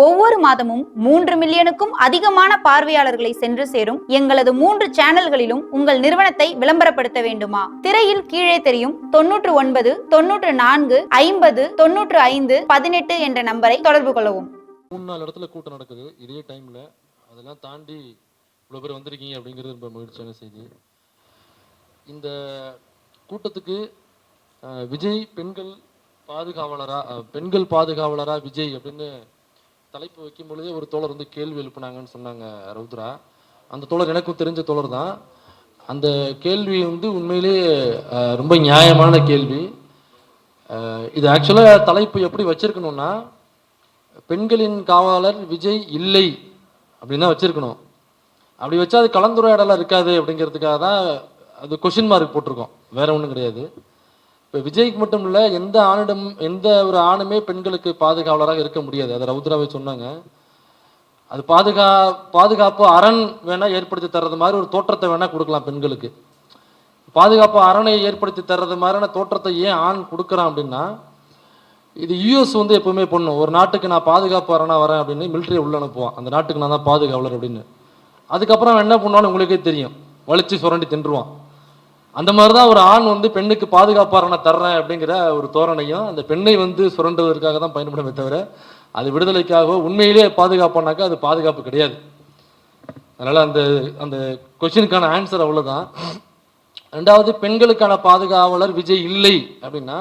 ஒவ்வொரு மாதமும் 3 மில்லியனுக்கும் அதிகமான பார்வையாளர்களை சென்று சேரும் எங்களது 3 சேனல்களிலும் உங்கள் நிறுவனத்தை விளம்பரப்படுத்த வேண்டுமா? திரையில் கீழே தெரியும் 99 94 50 95 18 என்ற நம்பரை தொடர்பு கொள்ளவும். 3-4 இடத்துல கூட்டம் நடக்குது இதே டைம்ல. அதெல்லாம் தாண்டி இவ்வளவு பேர் வந்திருக்கீங்க அப்படிங்கிறது ரொம்ப மகிழ்ச்சியான செய்தி. இந்த கூட்டத்துக்கு விஜய் பெண்கள் பாதுகாவலரா விஜய் அப்படின்னு தலைப்பு வைக்கும் பொழுதே ஒரு தோழர் வந்து கேள்வி எழுப்புனாங்கன்னு சொன்னாங்க ரவுத்ரா. அந்த தோழர் எனக்கும் தெரிஞ்ச தோழர் தான். அந்த கேள்வி வந்து உண்மையிலேயே ரொம்ப நியாயமான கேள்வி. இது ஆக்சுவலாக தலைப்பு எப்படி வச்சிருக்கணும்னா, பெண்களின் காவலர் விஜய் இல்லை அப்படின்னு தான் வச்சிருக்கணும். அப்படி வச்சா அது கலந்துரையாடலாம் இருக்காது அப்படிங்கிறதுக்காக தான் அது கொஷின் மார்க் போட்டிருக்கோம், வேற ஒன்றும் கிடையாது. இப்போ விஜய்க்கு மட்டும் இல்லை, எந்த ஒரு ஆணுமே பெண்களுக்கு பாதுகாவலராக இருக்க முடியாது. அதை ரவுத்ராவை சொன்னாங்க. அது பாதுகாப்பு அரண் வேணா ஏற்படுத்தி தர்றது மாதிரி ஒரு தோற்றத்தை வேணா கொடுக்கலாம் பெண்களுக்கு. பாதுகாப்பு அரணை ஏற்படுத்தி தர்றது மாதிரியான தோற்றத்தை ஏன் ஆண் கொடுக்குறான் அப்படின்னா, இது யூஎஸ் வந்து எப்பவுமே பண்ணும். ஒரு நாட்டுக்கு நான் பாதுகாப்பு அரணா வரேன் அப்படின்னு மிலிட்டரியை உள்ள அனுப்புவான், அந்த நாட்டுக்கு நான் தான் பாதுகாவலர் அப்படின்னு. அதுக்கப்புறம் என்ன பண்ணுவான்னு உங்களுக்கே தெரியும், வலிச்சு சுரண்டி தின்றுவான். அந்த மாதிரி தான் ஒரு ஆண் வந்து பெண்ணுக்கு பாதுகாப்பாரனை தர்றேன் அப்படிங்கிற ஒரு தோரணையும் அந்த பெண்ணை வந்து சுரண்டுவதற்காக தான் பயன்படுமே தவிர அது விடுதலைக்காக உண்மையிலேயே பாதுகாப்பானாக்கா அது பாதுகாப்பு கிடையாது. அதனால அந்த அந்த கொஸ்டினுக்கான ஆன்சர் அவ்வளோதான். ரெண்டாவது, பெண்களுக்கான பாதுகாவலர் விஜய் இல்லை அப்படின்னா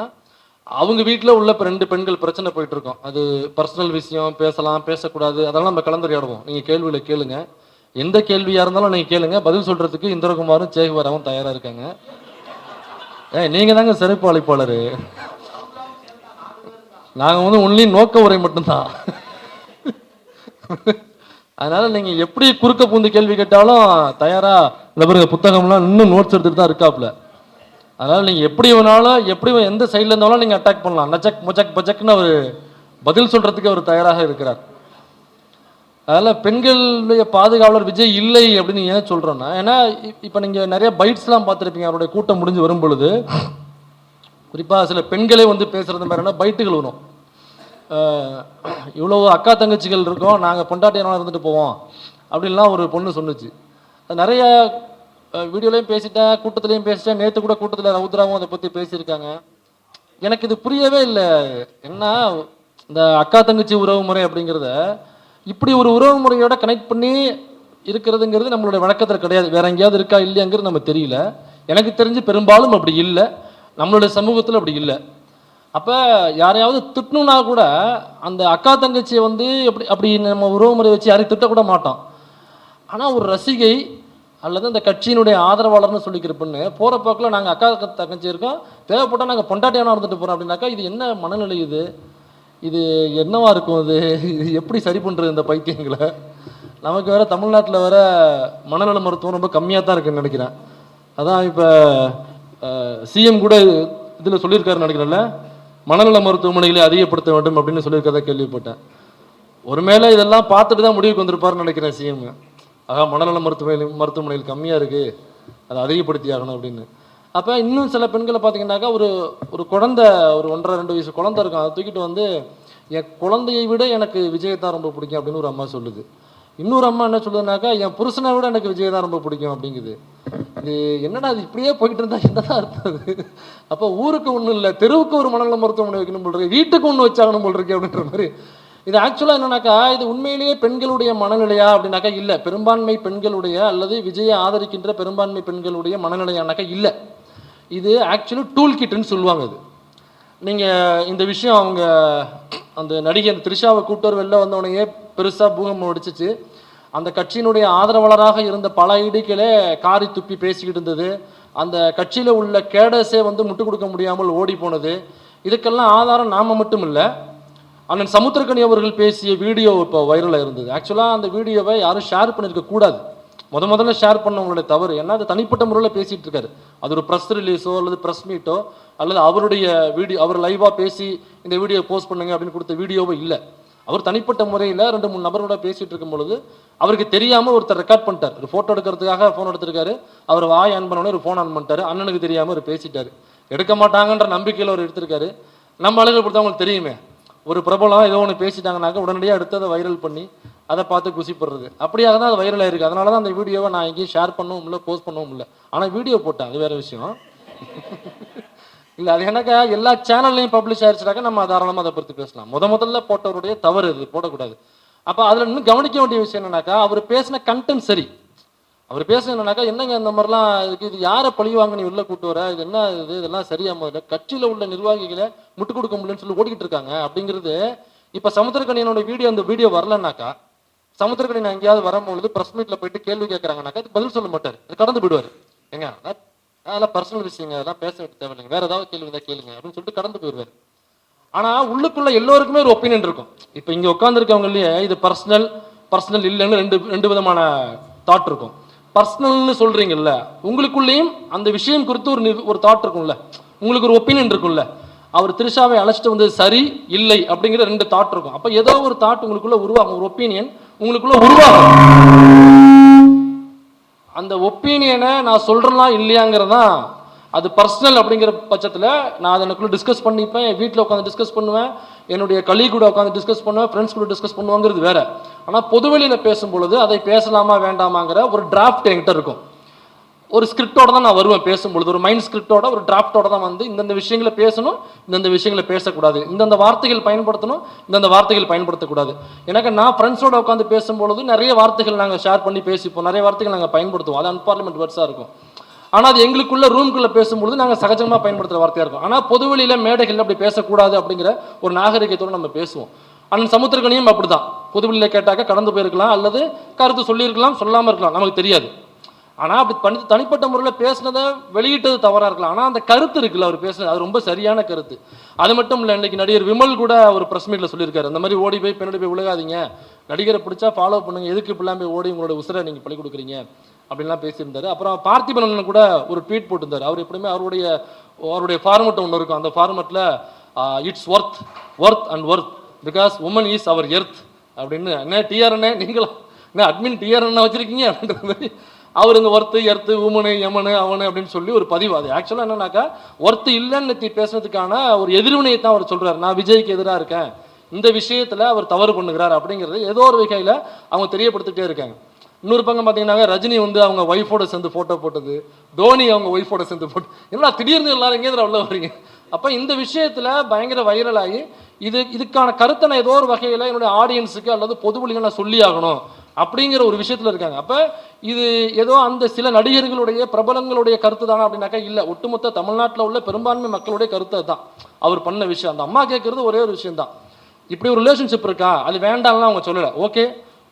அவங்க வீட்டில் உள்ள 2 பெண்கள் பிரச்சனை போயிட்டு இருக்கோம். அது பர்சனல் விஷயம், பேசலாம் பேசக்கூடாது, அதெல்லாம் நம்ம கலந்துரையாடுவோம். நீங்கள் கேள்வியில கேளுங்க, எந்த கேள்வியா இருந்தாலும் நீங்க கேளுங்க, பதில் சொல்றதுக்கு இந்திரகுமாரும் சேகுவராவும் தயாரா இருக்காங்க. நீங்க தாங்க சிறப்பு அழைப்பாளர். நாங்க வந்து ஒன்லி நோக்க உரை மட்டும்தான். அதனால நீங்க எப்படி குறுக்க பூந்து கேள்வி கேட்டாலும் தயாரா இந்த பிறகு புத்தகம்லாம் இன்னும் நோட்ஸ் எடுத்துட்டு தான் இருக்காப்ல. அதனால நீங்க எப்படி வேணாலும் எப்படி எந்த சைட்ல இருந்தாலும் நீங்க அட்டாக் பண்ணலாம். நஜக் முஜக் பஜக்னு அவர் பதில் சொல்றதுக்கு அவர் தயாராக இருக்கிறார். அதனால் பெண்களுடைய பாதுகாவலர் விஜய் இல்லை அப்படின்னு ஏன் சொல்கிறோன்னா, ஏன்னா இப்போ நீங்கள் நிறைய பைட்ஸ்லாம் பார்த்துருப்பீங்க. அவருடைய கூட்டம் முடிஞ்சு வரும் பொழுது குறிப்பாக சில பெண்களே வந்து பேசுகிறது மாதிரினா பைட்டுகள் வரும். இவ்வளோ அக்கா தங்கச்சிகள் இருக்கோம், நாங்கள் பொண்டாட்டியெல்லாம் இருந்துட்டு போவோம் அப்படின்லாம் ஒரு பொண்ணு சொன்னுச்சு. அது நிறைய வீடியோலையும் பேசிட்டேன், கூட்டத்துலையும் பேசிட்டேன். நேற்று கூட கூட்டத்தில் ரவுத்ராவும் அதை பற்றி பேசியிருக்காங்க. எனக்கு இது புரியவே இல்லை. என்ன இந்த அக்கா தங்கச்சி உறவு முறை அப்படிங்கிறத இப்படி ஒரு உறவு முறையோட கனெக்ட் பண்ணி இருக்கிறதுங்கிறது நம்மளுடைய வழக்கத்தில் கிடையாது. வேற எங்கேயாவது இருக்கா இல்லையாங்கிறது நம்ம தெரியல. எனக்கு தெரிஞ்சு பெரும்பாலும் அப்படி இல்லை, நம்மளுடைய சமூகத்தில் அப்படி இல்லை. அப்போ யாரையாவது திட்டணும்னா கூட அந்த அக்கா தங்கச்சியை வந்து அப்படி நம்ம உறவு முறை வச்சு யாரையும் திட்டக்கூட மாட்டோம். ஆனால் ஒரு ரசிகை அல்லது அந்த கட்சியினுடைய ஆதரவாளர்னு சொல்லிக்கிற பொண்ணு போகிற போக்கில் நாங்கள் அக்கா தங்கச்சி இருக்கோம், தேவைப்பட்டால் நாங்கள் பொண்டாட்டியான இருந்துட்டு போகிறோம் அப்படின்னாக்கா இது என்ன மனநிலை? இது என்னவா இருக்கும்? இது எப்படி சரி பண்ணுறது இந்த பைத்தியங்களை? நமக்கு வேற தமிழ்நாட்டில் வேற மனநல மருத்துவம் ரொம்ப கம்மியாக தான் இருக்குன்னு நினைக்கிறேன். அதான் இப்போ சிஎம் கூட இதில் சொல்லியிருக்காருன்னு நினைக்கிறேன்ல, மனநல மருத்துவமனைகளை அதிகப்படுத்த வேண்டும் அப்படின்னு சொல்லியிருக்கிறதா கேள்விப்பட்டேன். ஒரு மேலே இதெல்லாம் பார்த்துட்டு தான் முடிவுக்கு வந்திருப்பாருன்னு நினைக்கிறேன் சிஎம். மனநல மருத்துவமனைகள் கம்மியாக இருக்குது, அதை அதிகப்படுத்தி ஆகணும் அப்படின்னு. அப்போ இன்னும் சில பெண்களை பார்த்தீங்கன்னாக்கா ஒரு குழந்தை, ஒரு 1.5-2 வயசு குழந்தை இருக்கும், அதை தூக்கிட்டு வந்து என் குழந்தையை விட எனக்கு விஜயை தான் ரொம்ப பிடிக்கும் அப்படின்னு ஒரு அம்மா சொல்லுது. இன்னொரு அம்மா என்ன சொல்லுதுனாக்கா, என் புருஷனை விட எனக்கு விஜயை தான் ரொம்ப பிடிக்கும் அப்படிங்குது. இது என்னடா, அது இப்படியே போயிட்டு இருந்தா என்னதான் இருந்தது? அப்போ ஊருக்கு ஒன்றும் இல்லை, தெருவுக்கு ஒரு மனநல மருத்துவமனை வைக்கணும் போல் இருக்கு, வீட்டுக்கு ஒன்று வச்சாகணும் போல் இருக்கு அப்படின்ற மாதிரி. இது ஆக்சுவலாக என்னன்னாக்கா, இது உண்மையிலேயே பெண்களுடைய மனநிலையா அப்படின்னாக்கா இல்லை. பெரும்பான்மை பெண்களுடைய அல்லது விஜயை ஆதரிக்கின்ற பெரும்பான்மை பெண்களுடைய மனநிலையானாக்கா இல்லை. இது ஆக்சுவலி டூல் கிட்னு சொல்லுவாங்க. இது நீங்கள் இந்த விஷயம் அவங்க அந்த நடிகை த்ரிஷாவை கூப்பிட்டு வெளில வந்தவனையே பெருசாக பூகம்பம் அடிச்சிச்சு. அந்த கட்சியினுடைய ஆதரவாளராக இருந்த பல இடிகளே காரி துப்பி பேசிக்கிட்டு இருந்தது. அந்த கட்சியில் உள்ள கேடஸே வந்து முட்டு கொடுக்க முடியாமல் ஓடி போனது. இதுக்கெல்லாம் ஆதாரம் நாம் மட்டும் இல்லை, அண்ணன் சமுத்திரக்கனி அவர்கள் பேசிய வீடியோ இப்போ வைரலாக இருந்தது. ஆக்சுவலாக அந்த வீடியோவை யாரும் ஷேர் பண்ணியிருக்க கூடாது. முதல்ல ஷேர் பண்ணவங்களுடைய தவறு. ஏன்னா அது தனிப்பட்ட முறையில் பேசிகிட்டு இருக்காரு. அது ஒரு ப்ரெஸ் ரிலீஸோ அல்லது ப்ரெஸ் மீட்டோ அல்லது அவருடைய வீடியோ, அவர் லைவாக பேசி இந்த வீடியோ போஸ்ட் பண்ணுங்க அப்படின்னு கொடுத்த வீடியோவே இல்லை. அவர் தனிப்பட்ட முறையில் 2-3 நபரோட பேசிகிட்டு இருக்கும் பொழுது அவருக்கு தெரியாமல் ஒருத்தர் ரெக்கார்ட் பண்ணிட்டார். ஒரு ஃபோட்டோ எடுக்கிறதுக்காக ஃபோன் எடுத்திருக்காரு. அவர் வாய் ஆன் பண்ணோன்னே ஒரு ஃபோன் ஆன் பண்ணிட்டாரு. அண்ணனுக்கு தெரியாமல் அவர் பேசிட்டார். எடுக்க மாட்டாங்கன்ற நம்பிக்கையில் அவர் எடுத்திருக்காரு. நம்ம ஆளுங்க கொடுத்தா அவங்களுக்கு தெரியுமே, ஒரு பிரபலம் ஏதோ ஒன்று பேசிட்டாங்கனாக்கா உடனடியாக அடுத்து அதை வைரல் பண்ணி அதை பார்த்து குசிப்படுறது. அப்படியாக தான் அது வைரல் ஆயிருக்கு. அதனால தான் அந்த வீடியோவை நான் எங்கேயும் ஷேர் பண்ணவும் இல்லை, போஸ்ட் பண்ணவும் இல்லை. ஆனால் வீடியோ போட்டேன், அது வேற விஷயம். இல்லை, அது எனக்கா எல்லா சேனல்லையும் பப்ளிஷ் ஆயிடுச்சுனாக்கா நம்ம தாராளமாக அதை பற்றி பேசலாம். முதல்ல போட்டவருடைய தவறு இது, போடக்கூடாது. அப்போ அதில் இன்னும் கவனிக்க வேண்டிய விஷயம் என்னன்னாக்கா, அவர் பேசின கண்டென்ட் சரி. அவர் பேசுன என்னன்னாக்கா, என்னங்க இந்த மாதிரிலாம் இதுக்கு, இது யாரை பழிவாங்க நீ உள்ள கூட்டு வர, இது என்ன இது, இதெல்லாம் சரியா முதல்ல கட்சியில் உள்ள நிர்வாகிகளை முட்டு கொடுக்க முடியலன்னு சொல்லி ஓடிக்கிட்டு இருக்காங்க அப்படிங்கிறது. இப்போ சமுத்திரக்கணியனோட வீடியோ, அந்த வீடியோ வரலன்னாக்கா, சமுத்திரக்கணியன் எங்கேயாவது வரும்பொழுது பிரஸ் மீட்ல போயிட்டு கேள்வி கேட்கறாங்கனாக்கா அதுக்கு பதில் சொல்ல மாட்டார், அது கடந்து போயிடுவார். ஏங்க அதெல்லாம் பர்சனல் விஷயங்க, அதெல்லாம் பேச தேவையில்லைங்க, வேற ஏதாவது கேள்வி தான் கேளுங்க அப்படின்னு சொல்லிட்டு கடந்து போயிடுவார். ஆனா உள்ளுக்குள்ள எல்லோருக்குமே ஒரு ஒப்பீனியன் இருக்கும். இப்போ இங்க உட்காந்துருக்கவங்களே இது பர்சனல் இல்லைன்னு ரெண்டு விதமான தாட் இருக்கும். பர்சனல்னு சொல்றீங்கல்ல, உங்களுக்குள்ளேயும் அந்த விஷயம் குறித்து ஒரு தாட் இருக்கும்ல, உங்களுக்கு ஒரு ஒப்பீனியன் இருக்கும்ல. அவர் திரிஷாவை அழைச்சிட்டு வந்து சரி இல்லை அப்படிங்கிற 2 தாட் இருக்கும். அப்ப ஏதோ ஒரு தாட் உங்களுக்குள்ள உருவாகும், ஒரு ஒப்பீனியன் உங்களுக்குள்ள உருவாகும். அந்த ஒப்பீனியனை நான் சொல்றேன்னா இல்லையாங்கிறதான் அது பர்சனல். அப்படிங்கிற பட்சத்தில் நான் அதை எனக்குள்ள டிஸ்கஸ் பண்ணிப்பேன், என் வீட்டில் உட்காந்து டிஸ்கஸ் பண்ணுவேன், என்னுடைய கலீக் கூட உட்காந்து டிஸ்கஸ் பண்ணுவேன், ஃப்ரெண்ட்ஸ் கூட டிஸ்கஸ் பண்ணுவாங்கிறது வேற. ஆனால் பொதுவெளியில் பேசும்பொழுது அதை பேசலாமா வேண்டாமாங்கிற ஒரு டிராஃப்ட் என்கிட்ட இருக்கும். ஒரு ஸ்கிரிப்டோட தான் நான் வருவேன் பேசும்பொழுது, ஒரு மைண்ட் ஸ்கிரிப்டோட, ஒரு டிராஃப்டோட தான் வந்து இந்தந்த விஷயங்களை பேசணும், இந்தந்த விஷயங்களை பேசக்கூடாது, இந்தந்த வார்த்தைகள் பயன்படுத்தணும், இந்தந்த வார்த்தைகள் பயன்படுத்தக்கூடாது. எனக்கு நான் ஃப்ரெண்ட்ஸோட உட்காந்து பேசும்பொழுது நிறைய வார்த்தைகள் நாங்கள் ஷேர் பண்ணி பேசிப்போம், நிறைய வார்த்தைகள் நாங்கள் பயன்படுத்துவோம், அது அன்பார்லிமெண்ட் வேர்ட்ஸாக இருக்கும். ஆனால் அது எங்களுக்குள்ள ரூம்குள்ளே பேசும்பொழுது நாங்கள் சகஜமாக பயன்படுத்துகிற வார்த்தையாக இருக்கும். ஆனால் பொதுவெளியில் மேடைகள் அப்படி பேசக்கூடாது அப்படிங்கிற ஒரு நாகரிகத்தோடு நம்ம பேசுவோம். ஆனால் சமுத்திரக்கணியும் அப்படிதான், பொதுவெளியில் கேட்டாக்க கடந்து போயிருக்கலாம், அல்லது கருத்து சொல்லியிருக்கலாம், சொல்லாமல் இருக்கலாம், நமக்கு தெரியாது. ஆனால் அப்படி தனிப்பட்ட முறையில் பேசினதை வெளியிட்டது தவறாக இருக்கலாம். ஆனால் அந்த கருத்து இருக்குல்ல, அவர் பேசுனது அது ரொம்ப சரியான கருத்து. அது மட்டும் இல்லை, இன்னைக்கு நடிகர் விமல் கூட ஒரு ப்ரெஸ் மீட்டில் சொல்லியிருக்காரு, அந்த மாதிரி ஓடி போய் பின்னாடி போய் விழுகாதீங்க, நடிகரை பிடிச்சா ஃபாலோ பண்ணுங்க, எதுக்கு இப்படிலாம் போய் ஓடி உங்களோட உசுரை நீங்கள் பழி கொடுக்குறீங்க அப்படின்லாம் பேசியிருந்தாரு. அப்புறம் பார்த்திபன் கூட ஒரு ட்வீட் போட்டிருந்தார். அவர் எப்படியுமே அவருடைய ஃபார்மெட் ஒன்று இருக்கும், அந்த ஃபார்மெட்டில் it's worth and worth because woman is our earth அப்படின்னு. என்ன டிஆர்என்ஏ நீங்களும் என்ன அட்மின் டிஆர்என்ஏ வச்சிருக்கீங்க அப்படின்ற மாதிரி அவர் இந்த ஒர்த்து எர்த்து உமனு எமனு அவனு அப்படின்னு சொல்லி ஒரு பதிவு. அது ஆக்சுவலாக என்னன்னாக்கா ஒர்த்து இல்லைன்னு பேசுனதுக்கான ஒரு எதிர்வினையை தான் அவர் சொல்றாரு. நான் விஜய்க்கு எதிராக இருக்கேன், இந்த விஷயத்துல அவர் தவறு பண்ணுகிறார் அப்படிங்கிறது ஏதோ ஒரு வகையில அவங்க தெரியப்படுத்திட்டே இருக்காங்க. இன்னொரு பக்கம் பார்த்தீங்கன்னா ரஜினி வந்து அவங்க ஒய்ஃபோட சேர்ந்து ஃபோட்டோ போட்டது, தோனி அவங்க ஒய்ஃபோட சேர்ந்து போட்டு, என்ன திடீர்னு எல்லாரும் எங்கேயும் உள்ள வரீங்க. அப்போ இந்த விஷயத்தில் பயங்கர வைரலாகி இதுக்கான கருத்தை நான் ஏதோ ஒரு வகையில் என்னுடைய ஆடியன்ஸுக்கு அல்லது பொதுவெளியில் நான் சொல்லி ஆகணும் அப்படிங்கிற ஒரு விஷயத்தில் இருக்காங்க. அப்போ இது ஏதோ அந்த சில நடிகர்களுடைய பிரபலங்களுடைய கருத்து தானே அப்படின்னாக்கா இல்லை, ஒட்டுமொத்த தமிழ்நாட்டில் உள்ள பெரும்பான்மை மக்களுடைய கருத்தை தான் அவர் பண்ண விஷயம். அந்த அம்மா கேட்கறது ஒரே ஒரு விஷயம் தான், இப்படி ஒரு ரிலேஷன்ஷிப் இருக்கா, அது வேண்டாம்லாம் அவங்க சொல்லலை. ஓகே,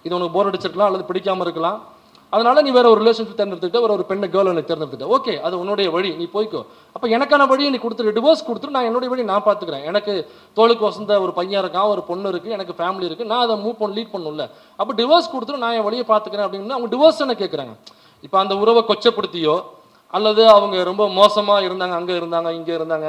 இது உனக்கு போர் அடிச்சிருக்கலாம் அல்லது பிடிக்காம இருக்கலாம், அதனால நீ வேற ஒரு ரிலேஷன்ஷிப் தேர்ந்தெடுத்துக்கிட்ட, ஒரு பெண்ணை கேர்ள் நீ தேர்ந்தெடுத்துட்ட, ஓகே, அது உன்னுடைய வழி, நீ போய்க்கோ. அப்போ எனக்கான வழியை நீ கொடுத்துரு, டிவோர்ஸ் கொடுத்துட்டு நான் என்னுடைய வழி நான் பார்த்துக்கிறேன். எனக்கு தோளுக்கு வசந்த ஒரு பையன் இருக்கான், ஒரு பொண்ணு இருக்கு, எனக்கு ஃபேமிலி இருக்கு, நான் அதை லீட் பண்ணும்ல. அப்போ டிவோர்ஸ் கொடுத்துட்டு நான் என் வழியை பார்த்துக்கிறேன் அப்படின்னு அவங்க டிவோர்ஸ் என்ன கேட்குறாங்க. இப்போ அந்த உறவை கொச்சப்படுத்தியோ அல்லது அவங்க ரொம்ப மோசமா இருந்தாங்க, அங்கே இருந்தாங்க இங்கே இருந்தாங்க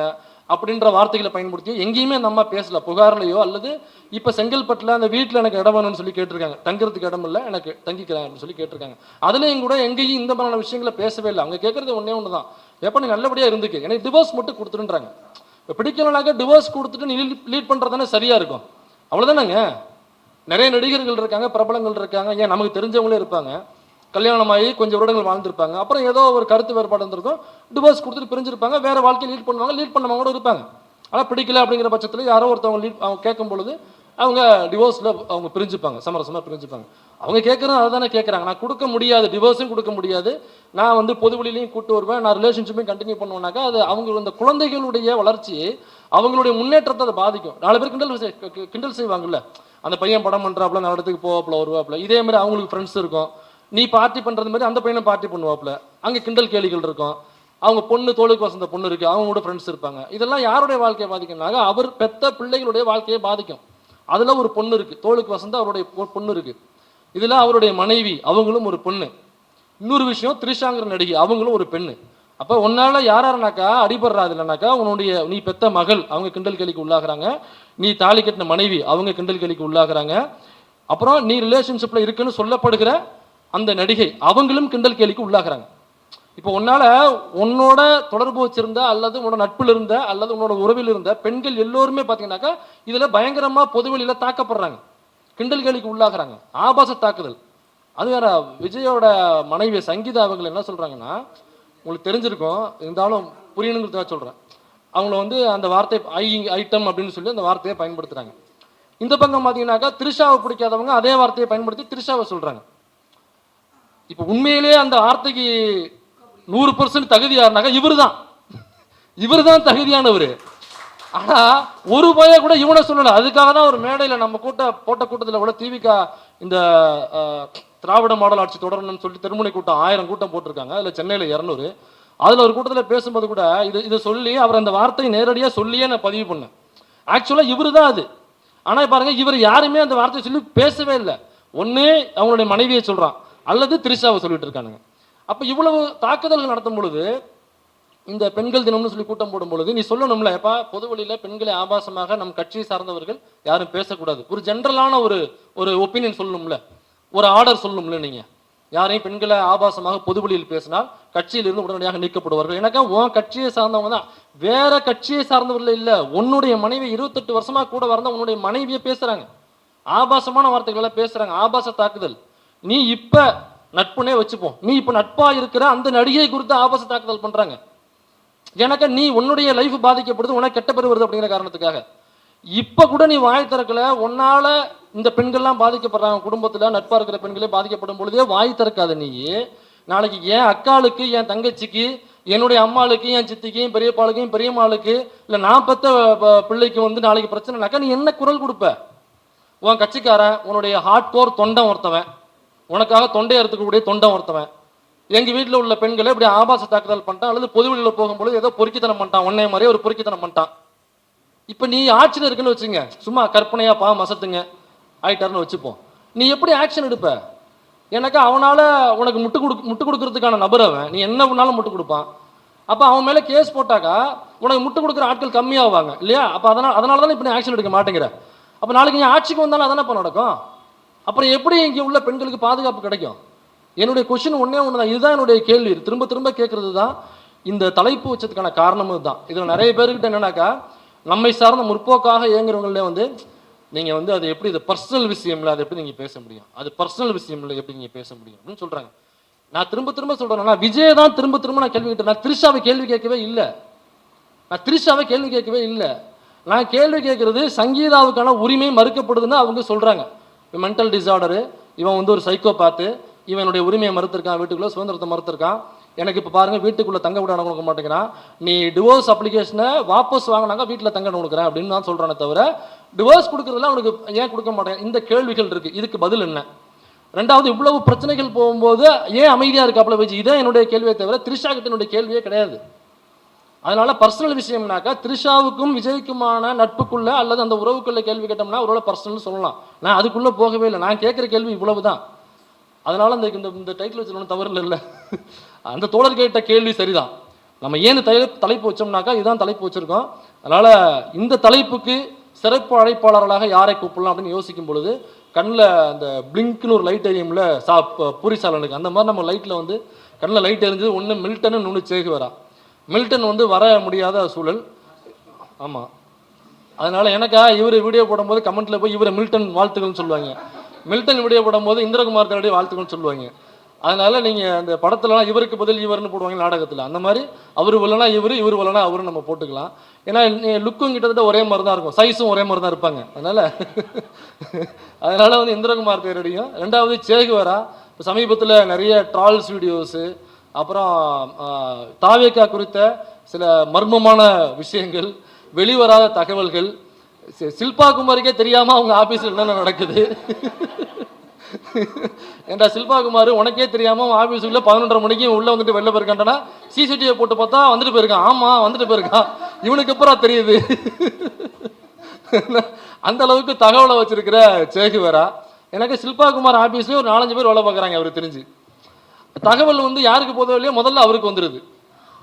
அப்படின்ற வார்த்தைகளை பயன்படுத்தியோ எங்கேயுமே நம்ம பேசல, புகார்லையோ அல்லது இப்போ செங்கல்பட்டில் அந்த வீட்டில் எனக்கு இடம் வேணும்னு சொல்லி கேட்டிருக்காங்க, தங்குறதுக்கு இடம் இல்லை எனக்கு தங்கிக்கிறேன் அப்படின்னு சொல்லி கேட்டிருக்காங்க. அதுலேயும் கூட எங்கேயும் இந்த மாதிரியான விஷயங்களை பேசவே இல்லை. அவங்க கேட்கறது ஒன்றே ஒன்று தான், எப்போ நீ நல்லபடியாக இருந்துக்கு, எனக்கு டிவோர்ஸ் மட்டும் கொடுத்துருன்றாங்க. இப்போ பிடிக்கலனாக்கா டிவோர்ஸ் கொடுத்துட்டு நீ லீட் பண்ணுறதானே சரியாக இருக்கும், அவ்வளோதானேங்க. நிறைய நடிகர்கள் இருக்காங்க, பிரபலங்கள் இருக்காங்க, ஏன் நமக்கு தெரிஞ்சவங்களே இருப்பாங்க, கல்யாணமாகி கொஞ்சம் வருடங்கள் வாழ்ந்துருப்பாங்க, அப்புறம் ஏதோ ஒரு கருத்து வேறுபாடு இருந்திருக்கும், டிவோர்ஸ் கொடுத்துட்டு பிரிஞ்சிருப்பாங்க, வேற வாழ்க்கையை லீட் பண்ணவங்க கூட இருப்பாங்க. ஆனால் பிடிக்கல அப்படிங்கிற பட்சத்தில் யாரோ ஒருத்தவங்க அவங்க கேட்கும் பொழுது அவங்க டிவோர்ஸில் அவங்க பிரிஞ்சுப்பாங்க, சமரசமாக பிரிஞ்சுப்பாங்க. அவங்க கேட்குறது அதை தானே கேட்குறாங்க. நான் கொடுக்க முடியாது, டிவோர்ஸும் கொடுக்க முடியாது, நான் வந்து பொதுவெளியிலையும் கூட்டு வருவேன், நான் ரிலேஷன்ஷிப்பையும் கண்டினியூ பண்ணுவேனாக்கா அது அவங்க அந்த குழந்தைகளுடைய வளர்ச்சி, அவங்களுடைய முன்னேற்றத்தை அதை பாதிக்கும். 4 பேர் கிண்டல் செய்வாங்கல்ல, அந்த பையன் படம் பண்ணுறாப்புல, 4 இடத்துக்கு போவாப்புல வருவாப்புல, இதே மாதிரி அவங்களுக்கு ஃப்ரெண்ட்ஸ் இருக்கும், நீ பார்ட்டி பண்ணுறது மாதிரி அந்த பையனை பார்ட்டி பண்ணுவாப்புல, அங்கே கிண்டல் கேலிகள் இருக்கும், அவங்க பொண்ணு தோளுக்கு வசந்த பொண்ணு இருக்குது, அவங்களோட ஃப்ரெண்ட்ஸ் இருப்பாங்க. இதெல்லாம் யாருடைய வாழ்க்கையை பாதிக்கும்னாக்க அவர் பெத்த பிள்ளைகளுடைய வாழ்க்கையை பாதிக்கும். அதில் ஒரு பொண்ணு இருக்குது, தோளுக்கு வசந்த அவருடைய பொண்ணு இருக்குது, இதில் அவருடைய மனைவி அவங்களும் ஒரு பொண்ணு, இன்னொரு விஷயம் திரிஷாங்கிற நடிகை அவங்களும் ஒரு பெண்ணு. அப்போ ஒன்னால யாராருனாக்கா அடிபடுறா இல்லைனாக்கா நீ பெத்த மகள் அவங்க கிண்டல் கேலிக்கு உள்ளாகிறாங்க, நீ தாலி கட்டின மனைவி அவங்க கிண்டல் கேலிக்கு உள்ளாகிறாங்க, அப்புறம் நீ ரிலேஷன்ஷிப்பில் இருக்குன்னு சொல்லப்படுகிற அந்த நடிகை அவங்களும் கிண்டல் கேலிக்கு உள்ளாகிறாங்க. இப்போ உன்னால உன்னோட தொடர்பு வச்சிருந்த அல்லது உன்னோட நட்பில் இருந்த அல்லது உன்னோட உறவில் இருந்த பெண்கள் எல்லோருமே பார்த்தீங்கன்னாக்கா இதுல பயங்கரமா பொதுவெளியில தாக்கப்படுறாங்க, கிண்டல் கேலிக்கு உள்ளாகிறாங்க, ஆபாச தாக்குதல். அது வேற. விஜயோட மனைவி சங்கீதா அவர்கள் என்ன சொல்றாங்கன்னா, உங்களுக்கு தெரிஞ்சிருக்கும், இருந்தாலும் புரியணுங்கிறதுக்காக சொல்றேன். அவங்கள வந்து அந்த வார்த்தை ஐட்டம் அப்படின்னு சொல்லி அந்த வார்த்தையை பயன்படுத்துறாங்க. இந்த பக்கம் பார்த்தீங்கன்னாக்கா திரிஷாவை பிடிக்காதவங்க அதே வார்த்தையை பயன்படுத்தி திரிஷாவை சொல்றாங்க. இப்போ உண்மையிலேயே அந்த வார்த்தைக்கு 100% தகுதியாருனாக்கா இவர் தான் தகுதியானவர். ஆனா ஒரு பய கூட இவனை சொல்லல. அதுக்காக தான் ஒரு மேடையில் நம்ம போட்ட கூட்டத்தில் கூட திவிக இந்த திராவிட மாடல் ஆட்சி தொடரணும்னு சொல்லி தெருமுனை கூட்டம் 1000 கூட்டம் போட்டிருக்காங்க. அதுல சென்னையில் 200. அதுல ஒரு கூட்டத்தில் பேசும்போது கூட இதை சொல்லி அவர் அந்த வார்த்தையை நேரடியாக சொல்லியே நான் பதிவு பண்ணேன். ஆக்சுவலா இவரு தான் அது. ஆனா பாருங்க, இவர் யாருமே அந்த வார்த்தையை சொல்லி பேசவே இல்லை. ஒண்ணு அவங்களுடைய மனைவியை சொல்றான் அல்லது திரிஷாவை சொல்லிட்டு இருக்கானுங்க. அப்ப இவ்வளவு தாக்குதல்கள் நடத்தும் பொழுது, இந்த பெண்கள் தினம்னு சொல்லி கூட்டம் போடும் பொழுது நீ சொல்லணும்ல, எப்பா பொது வழியில பெண்களை ஆபாசமாக நம் கட்சியை சார்ந்தவர்கள் யாரும் பேசக்கூடாது, ஒரு ஜென்ரலான ஒரு ஒப்பீனியன் சொல்லணும்ல, ஒரு ஆர்டர் சொல்லணும்ல. நீங்க யாரையும் பெண்களை ஆபாசமாக பொது வழியில் பேசினால் கட்சியிலிருந்து உடனடியாக நீக்கப்படுவார்கள். எனக்கா உன் கட்சியை சார்ந்தவங்க தான், வேற கட்சியை சார்ந்தவர்கள் இல்ல. உன்னுடைய மனைவி 28 வருஷமா கூட வரந்த உன்னுடைய மனைவியை பேசுறாங்க, ஆபாசமான வார்த்தைகள் எல்லாம் பேசுறாங்க, ஆபாச தாக்குதல். நீ இப்ப நட்புனே வச்சுப்போம், நீ இப்ப நட்பா இருக்கிற அந்த நடிகை குறித்து ஆபாச தாக்குதல் பண்றாங்க. எனக்கு நீ உன்னுடைய லைஃப் பாதிக்கப்படுது, உனக்கு கெட்ட பேர் வருது அப்படிங்கிற காரணத்துக்காக இப்ப கூட நீ வாய் திறக்கல. உன்னால இந்த பெண்கள்லாம் பாதிக்கப்படுறாங்க, குடும்பத்துல நட்பா இருக்கிற பெண்களே பாதிக்கப்படும் பொழுதே வாய் திறக்காத நீ. நாளைக்கு என் அக்காளுக்கு, என் தங்கச்சிக்கு, என்னுடைய அம்மாளுக்கு, என் சித்திக்கு, என் பெரியப்பாளுக்கு, என் பெரியம்மாளுக்கு, இல்ல நான் பெத்த பிள்ளைக்கு வந்து நாளைக்கு பிரச்சனைனாக்கா நீ என்ன குரல் கொடுப்ப? உன் கட்சிக்காரன் உன்னுடைய ஹார்ட் கோர் தொண்டன் ஒருத்தவன், உனக்காக தொண்டையை எடுத்துக்கக்கூடிய தொண்டன் ஒருத்தவன் எங்க வீட்டில் உள்ள பெண்களை இப்படி ஆபாச தாக்குதல் பண்ணிட்டான், அல்லது பொதுவெளியில் போகும்போது ஏதோ பொறுக்கித்தனம் பண்ணிட்டான், உன்னைய மாதிரியே ஒரு பொறுக்கித்தனம் பண்ணிட்டான். இப்போ நீ ஆட்சியில் இருக்குன்னு வச்சுங்க, சும்மா கற்பனையா மசத்துங்க ஆயிட்டாருன்னு வச்சுப்போம், நீ எப்படி ஆக்ஷன் எடுப்ப? எனக்கு அவனால உனக்கு முட்டு கொடுக்கறதுக்கான நபர் அவன், நீ என்ன பண்ணாலும் முட்டு கொடுப்பான். அப்போ அவன் மேலே கேஸ் போட்டாக்கா உனக்கு முட்டு கொடுக்குற ஆட்கள் கம்மியாவாங்க இல்லையா? அப்போ அதனால தானே இப்போ நீ ஆக்ஷன் எடுக்க மாட்டேங்கிற. அப்போ நாளைக்கு நீ ஆட்சிக்கு வந்தாலும் அதானே இப்போ நடக்கும். அப்புறம் எப்படி இங்கே உள்ள பெண்களுக்கு பாதுகாப்பு கிடைக்கும்? என்னுடைய கொஸ்டின் ஒன்னே ஒன்று தான், இதுதான் என்னுடைய கேள்வி, திரும்ப திரும்ப கேட்கறது தான். இந்த தலைப்பு வச்சதுக்கான காரணமும் தான். இதில் நிறைய பேர்கிட்ட என்னன்னாக்கா, நம்மை சார்ந்த முற்போக்காக இயங்குறவங்களே வந்து நீங்கள் வந்து அது எப்படி, இது பர்சனல் விஷயம் இல்லை, அது எப்படி நீங்கள் பேச முடியும், அது பர்சனல் விஷயம் இல்லை, எப்படி நீங்கள் பேச முடியும் அப்படின்னு சொல்கிறாங்க. நான் திரும்ப திரும்ப சொல்கிறேன், நான் விஜய் தான் திரும்ப திரும்ப நான் கேள்வி கேட்டேன். நான் திரிஷாவை கேள்வி கேட்கவே இல்லை, நான் கேள்வி கேட்கறது சங்கீதாவுக்கான உரிமை மறுக்கப்படுதுன்னு அவங்க சொல்கிறாங்க. மென்டல் டிசார்டரு, இவன் வந்து ஒரு சைக்கோபாத்து, இவனுடைய உரிமையை மறுத்திருக்கான், வீட்டுக்குள்ள சுதந்திரத்தை மறுத்திருக்கான், எனக்கு இப்போ பாருங்க வீட்டுக்குள்ள தங்க விட கொடுக்க மாட்டேங்கிறான், நீ டிவோர்ஸ் அப்ளிகேஷனை வாபஸ் வாங்கினாங்க வீட்டில் தங்க கொடுக்குறேன் அப்படின்னு தான் சொல்கிறானே தவிர டிவோர்ஸ் கொடுக்குறதுலாம் அவனுக்கு ஏன் கொடுக்க மாட்டேன்? இந்த கேள்விகள் இருக்கு, இதுக்கு பதில் என்ன? ரெண்டாவது, இவ்வளவு பிரச்சனைகள் போகும்போது ஏன் அமைதியாக இருக்காப்புல வச்சு, இதான் என்னுடைய கேள்வியை தவிர திரிஷா கிட்ட என்னுடைய கேள்வியே கிடையாது. அதனால பர்சனல் விஷயம்னாக்கா திரிஷாவுக்கும் விஜய்க்குமான நட்புக்குள்ள அல்லது அந்த உறவுக்குள்ள கேள்வி கேட்டோம்னா ஒரு பர்சனல் சொல்லலாம். நான் அதுக்குள்ள போகவே இல்லை, நான் கேட்குற கேள்வி இவ்வளவுதான். அதனால இந்த டைட்டில் வச்சு தவறு இல்லை. அந்த தோழர் கேட்ட கேள்வி சரிதான். நம்ம ஏன் தலைப்பு வச்சோம்னாக்கா இதுதான் தலைப்பு வச்சிருக்கோம். அதனால இந்த தலைப்புக்கு சிறப்பு அழைப்பாளர்களாக யாரை கூப்பிடலாம் அப்படின்னு யோசிக்கும் பொழுது கண்ணில் அந்த பிளிங்க்னு ஒரு லைட் எரியும்ல பூரி சாலனுக்கு, அந்த மாதிரி நம்ம லைட்டில் வந்து கண்ணில் லைட் எரிஞ்சது. ஒன்று மில்டன், இன்னொன்று சேகுவேரா. மில்டன் வந்து வர முடியாத சூழல். ஆமாம், அதனால எனக்கா இவர் வீடியோ போடும்போது கமெண்ட்ல போய் இவரை மில்டன் வாழ்த்துக்கள்னு சொல்லுவாங்க, மில்டன் வீடியோ போடும்போது இந்திரகுமார் தன்னுடைய வாழ்த்துக்கள்னு சொல்லுவாங்க. அதனால நீங்கள் அந்த படத்துலலாம் இவருக்கு பதில் இவர்னு போடுவாங்க நாடகத்தில், அந்த மாதிரி அவர் வரலனா இவர், இவர் வரலனா அவரு நம்ம போட்டுக்கலாம். ஏன்னா லுக்கும் கிட்டத்தட்ட ஒரே மாதிரி தான் இருக்கும், சைஸும் ஒரே மாதிரி தான் இருப்பாங்க. அதனால வந்து இந்திரகுமார் பேரடியும். ரெண்டாவது சேகுவேரா, இப்போ சமீபத்தில் நிறைய ட்ரால்ஸ் வீடியோஸு, அப்புறம் தாவேக்கா குறித்த சில மர்மமான விஷயங்கள், வெளிவராத தகவல்கள், சில்பா குமாருக்கே தெரியாமல் அவங்க ஆஃபீஸில் என்னென்ன நடக்குது. ஏன்டா சில்பா குமார், உனக்கே தெரியாமல் ஆஃபீஸுக்குள்ள 11:30 மணிக்கு உள்ளே வந்துட்டு வெளில போயிருக்கான்டா, சிசிடிவியை போட்டு பார்த்தா வந்துட்டு போயிருக்கான். ஆமாம், வந்துட்டு போயிருக்கான், இவனுக்கு அப்புறம் தெரியுது. அந்த அளவுக்கு தகவலை வச்சிருக்கிற சேகுவேரா. எனக்கு சில்பா குமார் ஆஃபீஸ்லேயும் ஒரு 4-5 பேர் வேலை பார்க்குறாங்க அவருக்கு தெரிஞ்சு. தகவல் வந்து யாருக்கு போதோ இல்லையோ முதல்ல அவருக்கு வந்துடுது.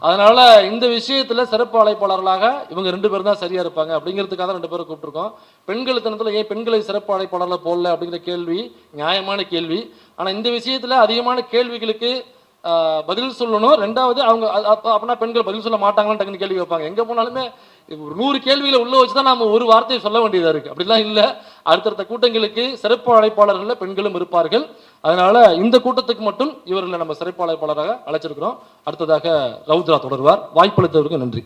அதனால இந்த விஷயத்துல சிறப்பு அழைப்பாளர்களாக இவங்க 2 பேர் தான் சரியா இருப்பாங்க அப்படிங்கிறதுக்காக 2 பேரை கூப்பிட்டுருக்கோம். பெண்கள் தினத்துல ஏன் பெண்களை சிறப்பு அழைப்பாளர்ல போடல அப்படிங்கிற கேள்வி நியாயமான கேள்வி. ஆனா இந்த விஷயத்துல அதிகமான கேள்விகளுக்கு பதில் சொல்லணும். ரெண்டாவது அவங்க அப்படின்னா பெண்கள் பதில் சொல்ல மாட்டாங்கன்னு டக்குன்னு கேள்வி வைப்பாங்க. எங்கே போனாலுமே ஒரு 100 கேள்விகளை உள்ள வச்சு தான் நம்ம ஒரு வார்த்தையை சொல்ல வேண்டியதாக இருக்குது. அப்படிலாம் இல்லை. அடுத்தடுத்த கூட்டங்களுக்கு சிறப்பு அழைப்பாளர்கள் பெண்களும் இருப்பார்கள். அதனால இந்த கூட்டத்துக்கு மட்டும் இவர்களை நம்ம சிறப்பு அழைப்பாளராக அழைச்சிருக்கிறோம். அடுத்ததாக ரவுத்ரா தொடர்வார். வாய்ப்பளித்தவருக்கு நன்றி.